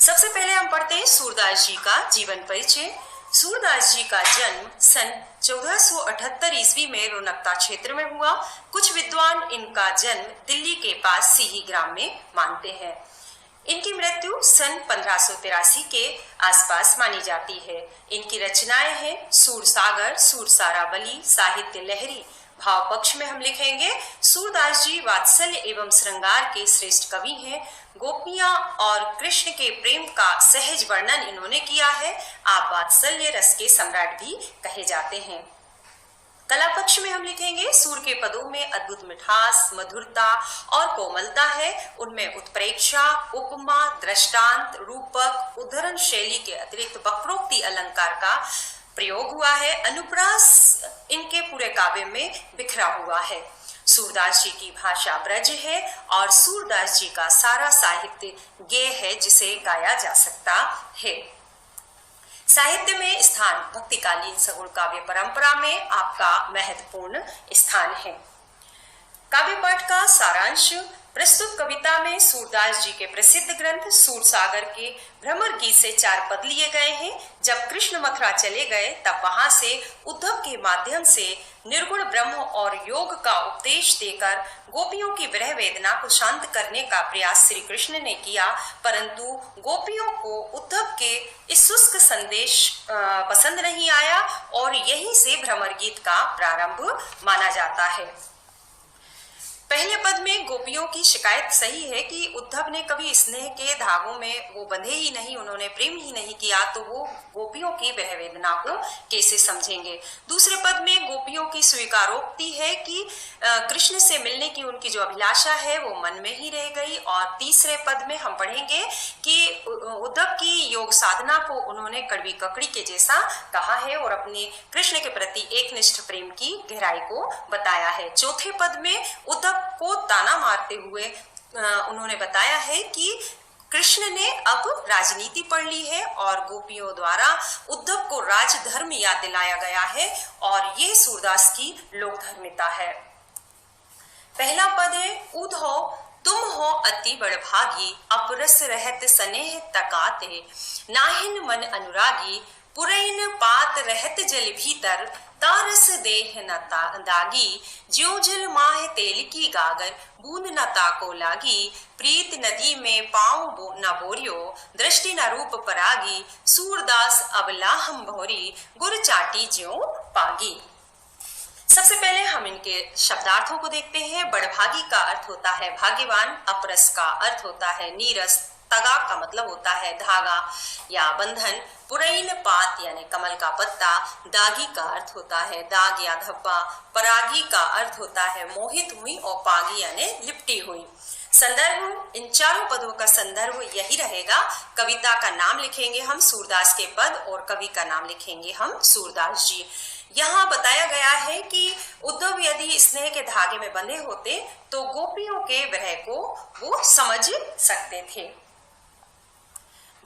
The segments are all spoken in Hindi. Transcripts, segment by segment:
सबसे पहले हम पढ़ते हैं सूरदास जी का जीवन परिचय। सूरदास जी का जन्म सन 1478 ईस्वी में रोनकता क्षेत्र में हुआ। कुछ विद्वान इनका जन्म दिल्ली के पास सीही ग्राम में मानते हैं। इनकी मृत्यु सन 1583 के आसपास मानी जाती है। इनकी रचनाएं हैं सूरसागर, सूरसारावली, साहित्य लहरी। भाव पक्ष में हम लिखेंगे सूरदास जी वात्सल्य एवं श्रृंगार के श्रेष्ठ कवि हैं। गोपियां और कृष्ण के प्रेम का सहज वर्णन इन्होंने किया है। आप वात्सल्य रस के सम्राट भी कहे जाते हैं। कला पक्ष में हम लिखेंगे सूर के पदों में अद्भुत मिठास, मधुरता और कोमलता है। उनमें उत्प्रेक्षा, उपमा, दृष्टांत, रूपक, उद्धरण शैली के अतिरिक्त वक्रोक्ति अलंकार का प्रयोग हुआ है। अनुप्रास इनके पूरे काव्य में बिखरा हुआ है। सूरदास जी की भाषा ब्रज है और सूरदास जी का सारा साहित्य गेय है जिसे गाया जा सकता है। साहित्य में स्थान भक्तिकालीन सगुण काव्य परंपरा में आपका महत्वपूर्ण स्थान है। काव्य पाठ का सारांश। प्रस्तुत कविता में सूरदास जी के प्रसिद्ध ग्रंथ सूरसागर के भ्रमर गीत से 4 पद लिए गए हैं। जब कृष्ण मथुरा चले गए तब वहां से उद्धव के माध्यम से निर्गुण ब्रह्म और योग का उपदेश देकर गोपियों की विरह वेदना को शांत करने का प्रयास श्री कृष्ण ने किया, परंतु गोपियों को उद्धव के इस शुष्क संदेश पसंद नहीं आया और यहीं से भ्रमर गीत का प्रारंभ माना जाता है। पहले पद में गोपियों की शिकायत सही है कि उद्धव ने कभी स्नेह के धागों में वो बंधे ही नहीं, उन्होंने प्रेम ही नहीं किया, तो वो गोपियों की विरह वेदना को कैसे समझेंगे। दूसरे पद में गोपियों की स्वीकारोक्ति है कि कृष्ण से मिलने की उनकी जो अभिलाषा है वो मन में ही रह गई। और तीसरे पद में हम पढ़ेंगे कि उद्धव की योग साधना को उन्होंने कड़वी ककड़ी के जैसा कहा है और अपने कृष्ण के प्रति एकनिष्ठ प्रेम की गहराई को बताया है। चौथे पद में उद्धव को ताना मारते हुए उन्होंने बताया है कि कृष्ण ने अब राजनीति पढ़ ली है और गोपियों द्वारा उद्धव को राजधर्म याद दिलाया गया है और ये सूरदास की लोकधर्मिता है। पहला पद है उद्धव तुम हो अति बड़भागी, अपरस रहत स्नेह तकाते, नाहिन मन अनुरागी, पुरैन पात रहत जल भीतर, तारस देह न दागी, ज्यों जल माह तेल की गागर, बूंद न ताको लागी, प्रीत नदी में पाँव न बोरियो, दृष्टि न रूप परागी, सूरदास अबला हम भोरी, गुर चाटी ज्यों पागी। सबसे पहले हम इनके शब्दार्थों को देखते हैं। बड़भागी का अर्थ होता है भाग्यवान, अपरस का अर्थ होता है नीरस, तगा का मतलब होता है धागा या बंधन, पुरैन पात यानी कमल का पत्ता, दागी का अर्थ होता है दाग या धब्बा, परागी का अर्थ होता है मोहित हुई और पागी यानी लिपटी हुई। संदर्भ, इन चारों पदों का संदर्भ यही रहेगा। कविता का नाम लिखेंगे हम सूरदास के पद और कवि का नाम लिखेंगे हम सूरदास जी। यहाँ बताया गया है कि उद्धव यदि स्नेह के धागे में बंधे होते तो गोपियों के विरह को वो समझ सकते थे।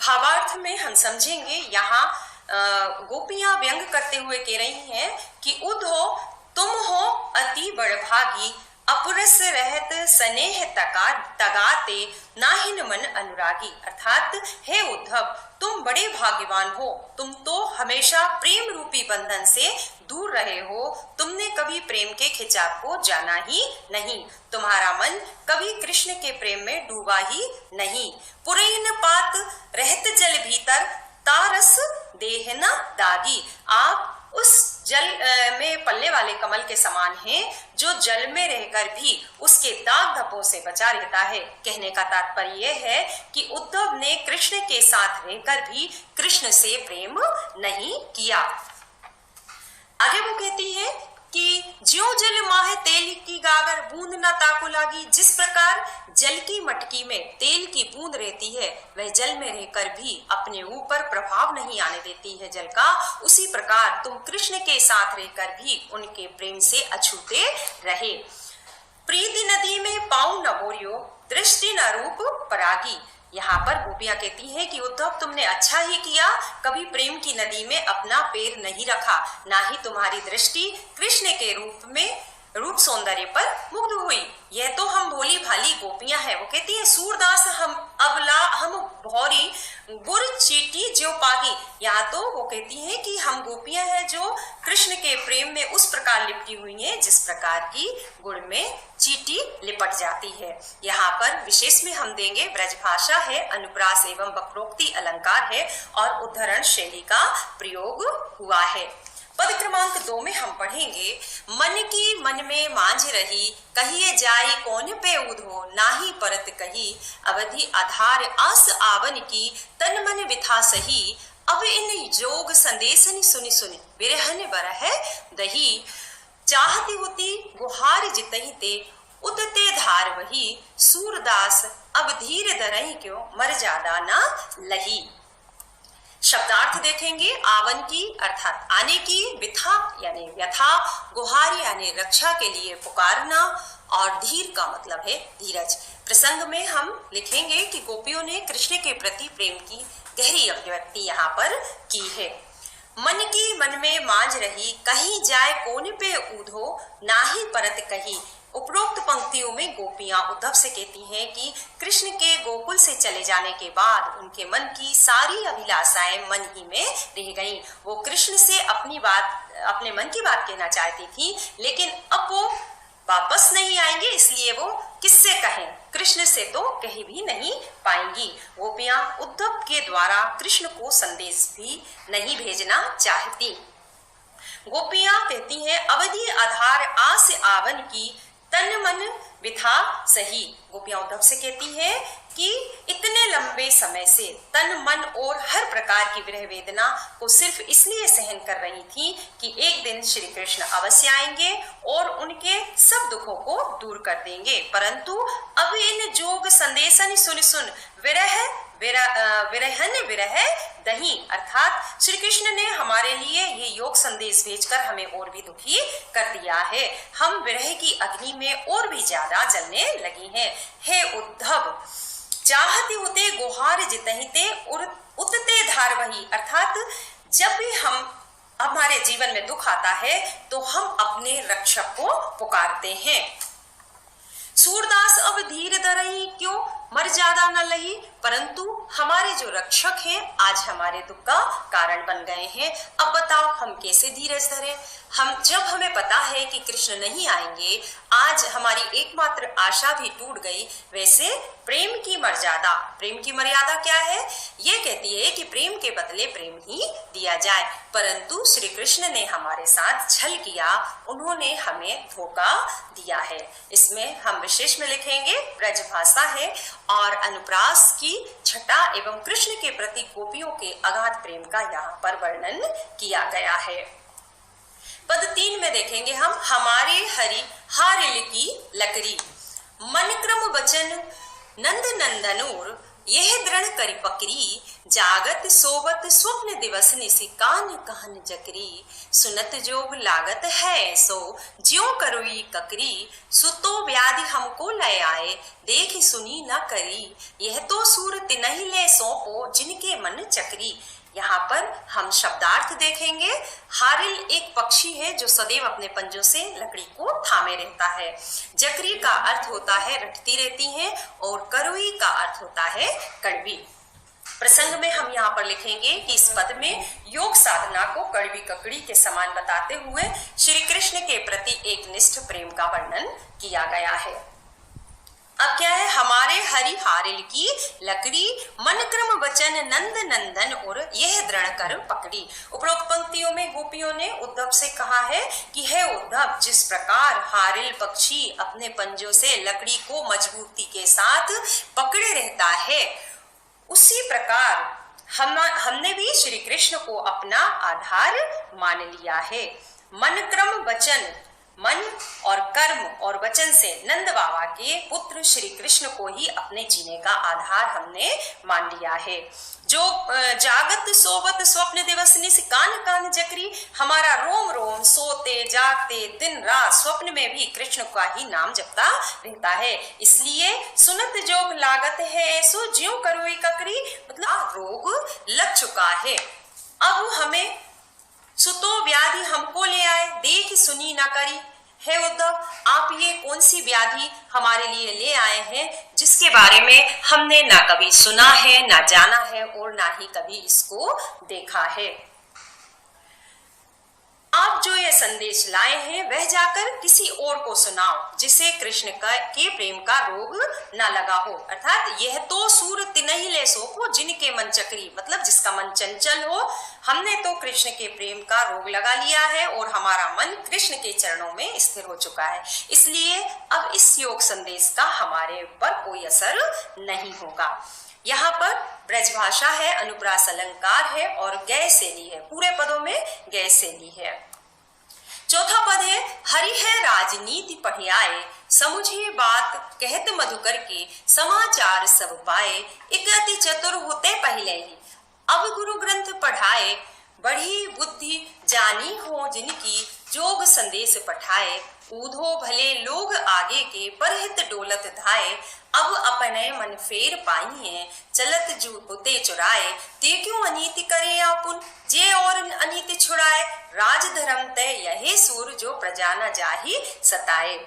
भावार्थ में हम समझेंगे यहाँ गोपियां व्यंग करते हुए कह रही हैं कि उद्धव तुम हो अति बड़भागी, अपरस रहत स्नेह तगाते, नाहिन मन अनुरागी। अर्थात हे उद्धव तुम बड़े भाग्यवान हो, तुम तो हमेशा प्रेम रूपी बंधन से दूर रहे हो, तुमने कभी प्रेम के खिंचाव को जाना ही नहीं, तुम्हारा मन कभी कृष्ण के प्रेम में डूबा ही नहीं। पुरैन पात रहत जल भीतर, तारस देह न दागी। आप उस जल में पलने वाले कमल के समान हैं जो जल में रहकर भी उसके दाग धब्बों से बचा रहता है। कहने का तात्पर्य यह है कि उद्धव ने कृष्ण के साथ रहकर भी कृष्ण से प्रेम नहीं किया। आगे वो कहती है कि ज्यों जल माहे तेल की गागर, बूंद न ताको लागी। जिस प्रकार जल की मटकी में तेल की बूंद रहती है वह जल में रहकर भी अपने ऊपर प्रभाव नहीं आने देती है जल का, उसी प्रकार तुम कृष्ण के साथ रहकर भी उनके प्रेम से अछूते रहे। प्रीति नदी में पाँव न बोरियो, दृष्टि न रूप परागी। यहाँ पर गोपियां कहती हैं कि उद्धव तुमने अच्छा ही किया, कभी प्रेम की नदी में अपना पैर नहीं रखा, ना ही तुम्हारी दृष्टि कृष्ण के रूप सौंदर्य पर मुग्ध हुई। यह तो हम भोली भाली गोपियां हैं। वो कहती है सूरदास हम अबला हम भौरी गुर चीटी ज्यो पाही। यहाँ तो वो कहती हैं कि हम गोपियां हैं जो कृष्ण के प्रेम में उस प्रकार लिपटी हुई हैं जिस प्रकार की गुड़ में चीटी लिपट जाती है। यहाँ पर विशेष में हम देंगे ब्रजभाषा है, अनुप्रास एवं वक्रोक्ति अलंकार है और उद्धरण शैली का प्रयोग हुआ है। पद क्रमांक 2 में हम पढ़ेंगे, मन की मन में मांझ रही, कहिए जाई कौन पे उधो, नाही परत कही, अवधि आधार आस आवन की, तन मन विथा सही, अब इन जोग संदेशन सुनि सुनि, बिरहन बरह दही, चाहती होती गुहार जितहि ते, उदते धार वही, सूरदास अब धीर धरहि क्यों, मर जादा ना लही। शब्दार्थ देखेंगे, आवन की अर्थात आने की, विथा यानी व्यथा, गुहार यानी रक्षा के लिए पुकारना और धीर का मतलब है धीरज। प्रसंग में हम लिखेंगे कि गोपियों ने कृष्ण के प्रति प्रेम की गहरी अभिव्यक्ति यहाँ पर की है। मन की मन में मांझ रही, कहीं जाए कोने पे ऊधो, नाही परत कही। उपरोक्त पंक्तियों में गोपियां उद्धव से कहती हैं कि कृष्ण के गोकुल से चले जाने के बाद उनके मन की सारी अभिलाषाएं मन ही में रह गईं। वो कृष्ण से अपनी बात, अपने मन की बात कहना चाहती थी, लेकिन अब वो वापस नहीं आएंगे, इसलिए वो किससे कहें, कृष्ण से तो कह भी नहीं पाएंगी। गोपियां उद्धव के द्वारा कृष्ण को संदेश भी नहीं भेजना चाहती। गोपियां कहती हैं, अवधि आधार आस आवन की, तन मन विथा सही। गोपियां उद्धव से कहती हैं कि इतने लंबे समय से तन मन और हर प्रकार की विरह वेदना को सिर्फ इसलिए सहन कर रही थी कि एक दिन श्री कृष्ण अवश्य आएंगे और उनके सब दुखों को दूर कर देंगे। परंतु अब इन जोग संदेशन सुन सुन विरहन विरह दही, अर्थात श्री कृष्ण ने हमारे लिए ये योग संदेश भेजकर हमें और भी दुखी कर दिया है। हम विरह की अग्नि में और भी ज्यादा जलने लगी हैं। हे उद्धव, चाहते होते गुहार जितहि ते उतते धार वही, अर्थात जब भी हमारे जीवन में दुख आता है तो हम अपने रक्षक को पुकारते हैं। सूरदास अब धीर धरहि क्यों, मर ज्यादा न लही। परंतु हमारे जो रक्षक हैं आज हमारे दुख का कारण बन गए हैं। अब बताओ हम कैसे धीरज धरें। जब हमें पता है कि कृष्ण नहीं आएंगे, आज हमारी एकमात्र आशा भी टूट गई। वैसे प्रेम की मर्यादा क्या है? ये कहती है कि प्रेम के बदले प्रेम ही दिया जाए। परंतु श्री कृष्ण ने हमारे साथ छल किया, उन्होंने हमें धोखा दिया है। इसमें हम विशेष में लिखेंगे ब्रजभाषा है और अनुप्रास की छटा एवं कृष्ण के प्रति गोपियों के अगाध प्रेम का यहाँ पर वर्णन किया गया है। पद 3 में देखेंगे हम, हमारे हरि हारिल की लकड़ी, मन क्रम वचन नंद नंदनूर, यह दृढ़ करी पकड़ी, जागत सोवत स्वप्न दिवस निसी, कान कहन जकरी, सुनत जोग लागत है सो, ज्यों करोई ककरी, सुतो व्याधि हमको लय आए, देख सुनी न करी, यह तो सूर तिनहि ले सौंपो, जिनके मन चकरी। यहाँ पर हम शब्दार्थ देखेंगे। हारिल एक पक्षी है जो सदैव अपने पंजों से लकड़ी को थामे रहता है। जकरी का अर्थ होता है रटती रहती है और करुई का अर्थ होता है कड़वी। प्रसंग में हम यहाँ पर लिखेंगे कि इस पद में योग साधना को कड़वी ककड़ी के समान बताते हुए श्री कृष्ण के प्रति एक निष्ठ प्रेम का वर्णन किया गया है। अब क्या है, हमारे हरि हारिल की लकड़ी, मन क्रम वचन नंद नंदन और यह दृढ़ कर पकड़ी। उपरोक्त पंक्तियों में गोपियों ने उद्धव से कहा है कि हे उद्धव, जिस प्रकार हारिल पक्षी अपने पंजों से लकड़ी को मजबूती के साथ पकड़े रहता है, उसी प्रकार हमने भी श्री कृष्ण को अपना आधार मान लिया है। मन क्रम वचन, मन और कर्म और वचन से नंद बाबा के पुत्र श्री कृष्ण को ही अपने जीने का आधार हमने मान लिया है। जो जागत सोवत स्वप्न दिवस निस, कान कान जकरी, हमारा रोम रोम सोते जागते दिन रात स्वप्न में भी कृष्ण का ही नाम जपता रहता है। इसलिए सुनत जोग लागत है सो, ज्यों करोई ककरी, मतलब रोग लग चुका है। अब हमें सुतो व्याधि हमको ले आए, देख सुनी न करी। हे उद्धव, आप ये कौन सी व्याधि हमारे लिए ले आए हैं जिसके बारे में हमने ना कभी सुना है, ना जाना है और ना ही कभी इसको देखा है। आप जो ये संदेश लाए हैं वह जाकर किसी और को सुनाओ जिसे कृष्ण के प्रेम का रोग न लगा हो। अर्थात यह तो सूर तिनहि ले सोखो जिनके मन चक्री, मतलब जिसका मन चंचल हो। हमने तो कृष्ण के प्रेम का रोग लगा लिया है और हमारा मन कृष्ण के चरणों में स्थिर हो चुका है, इसलिए अब इस योग संदेश का हमारे ऊपर कोई असर नहीं होगा। यहाँ पर ब्रजभाषा है, अनुप्रास अलंकार है और गय शैली है, पूरे पदों में गय शैली है। चौथा पद है, हरि है राजनीति पढ़ियाए, समुझे बात कहत मधुकर के, समाचार सब पाए, एक अति चतुर होते पहले ही, अब गुरु ग्रंथ पढ़ाए, बड़ी बुद्धि जानी हो जिनकी, जोग संदेश पठाए, ऊधो भले लोग आगे के, परहित डोलत धाए, अब अपने मन फेर पाई है, चलत जू होते चुराए, ते क्यों अनीति करे आपुन, जे और अनीति छुड़ाए, राज धर्म तय यही सूर जो प्रजा न जाहि सताए।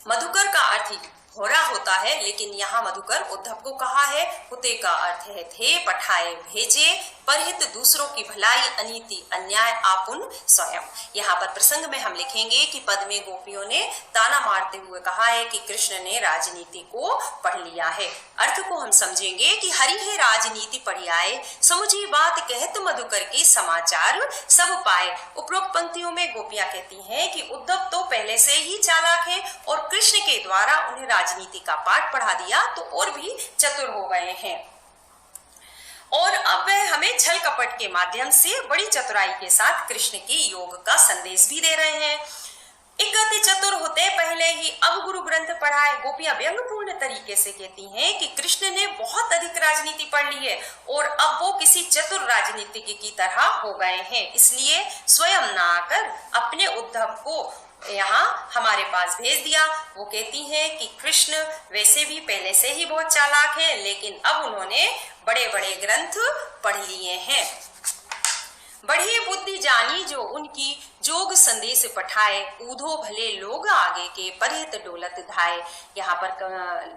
मधुकर का अर्थ घोड़ा होता है, लेकिन यहाँ मधुकर उद्धव को कहा है। हुते का अर्थ है थे, पठाए भेजे, परहित दूसरों की भलाई, अनीति अन्याय, आपुन स्वयं। यहाँ पर प्रसंग में हम लिखेंगे कि पद में गोपियों ने ताना मारते हुए कहा है कि कृष्ण ने राजनीति को पढ़ लिया है। अर्थ को हम समझेंगे कि हरि है राजनीति पढ़ियाए, समुझी बात कहत मधुकर के, समाचार सब पाए। उपरोक्त पंक्तियों में गोपियां कहती हैं कि उद्धव तो पहले से ही चालाक है और कृष्ण के द्वारा उन्हें राजनीति का पाठ पढ़ा दिया तो और भी चतुर हो गए हैं, और अब वह हमें छल कपट के माध्यम से बड़ी चतुराई के साथ कृष्ण के योग का संदेश भी दे रहे हैं। एक अति चतुर होते पहले ही, अब गुरु ग्रंथ पढ़ाए। गोपियां व्यंग्यपूर्ण तरीके से कहती हैं कि कृष्ण ने बहुत अधिक राजनीति पढ़ ली है और अब वो किसी चतुर राजनीतिज्ञ की तरह हो गए हैं, इसलिए स्वयं न आकर अपने उद्धव को यहाँ हमारे पास भेज दिया। वो कहती हैं कि कृष्ण वैसे भी पहले से ही बहुत चालाक है, लेकिन अब उन्होंने बड़े बड़े ग्रंथ पढ़ लिए हैं। बड़ी बुद्धि जानी जो उनकी, जोग संदेश पठाए, ऊधो भले लोग आगे के, परहित डोलत धाए। यहाँ पर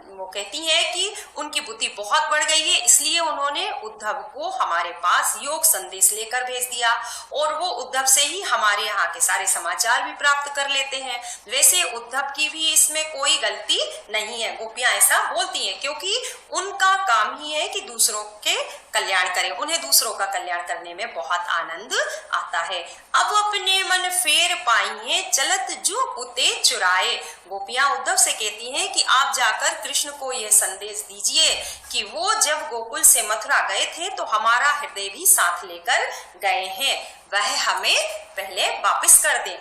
वो कहती है कि उनकी बुद्धि बहुत बढ़ गई है, इसलिए उन्होंने उद्धव को हमारे पास योग संदेश लेकर भेज दिया और वो उद्धव से ही हमारे यहाँ के सारे समाचार भी प्राप्त कर लेते हैं। वैसे उद्धव की भी इसमें कोई गलती नहीं है, गोपियां ऐसा बोलती हैं क्योंकि उनका काम ही है कि दूसरों के कल्याण करें, उन्हें दूसरों का कल्याण करने में बहुत आनंद आता है। अब अपने मन फेर पाई है, चलत जो पुते चुराए। गोपियां उद्धव से कहती हैं कि आप जाकर कृष्ण को यह संदेश दीजिए कि वो जब गोकुल से मथुरा गए थे तो हमारा हृदय भी साथ लेकर गए हैं, वह हमें पहले वापस कर दें।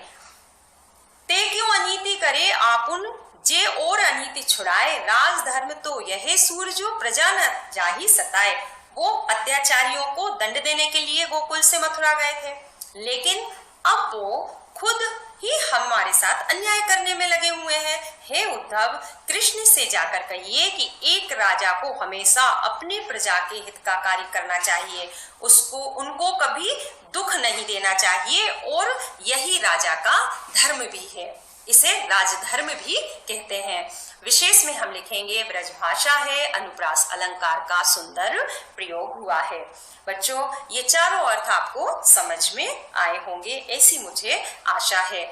ते क्यों अनीति करे आपुन, जे और अनीति छुड़ाए, राज धर्म तो यह सूर जो प्रजा न जाहि सताए। वो अत्याचारियों को दंड देने के लिए गोकुल से मथुरा गए थे, लेकिन अब वो खुद ही हमारे साथ अन्याय करने में लगे हुए हैं। हे उद्धव, कृष्ण से जाकर कहिए कि एक राजा को हमेशा अपने प्रजा के हित का कार्य करना चाहिए, उनको कभी दुख नहीं देना चाहिए और यही राजा का धर्म भी है, इसे राजधर्म भी कहते हैं। विशेष में हम लिखेंगे ब्रजभाषा है, अनुप्रास अलंकार का सुंदर प्रयोग हुआ है। बच्चों, ये चारों अर्थ आपको समझ में आए होंगे, ऐसी मुझे आशा है।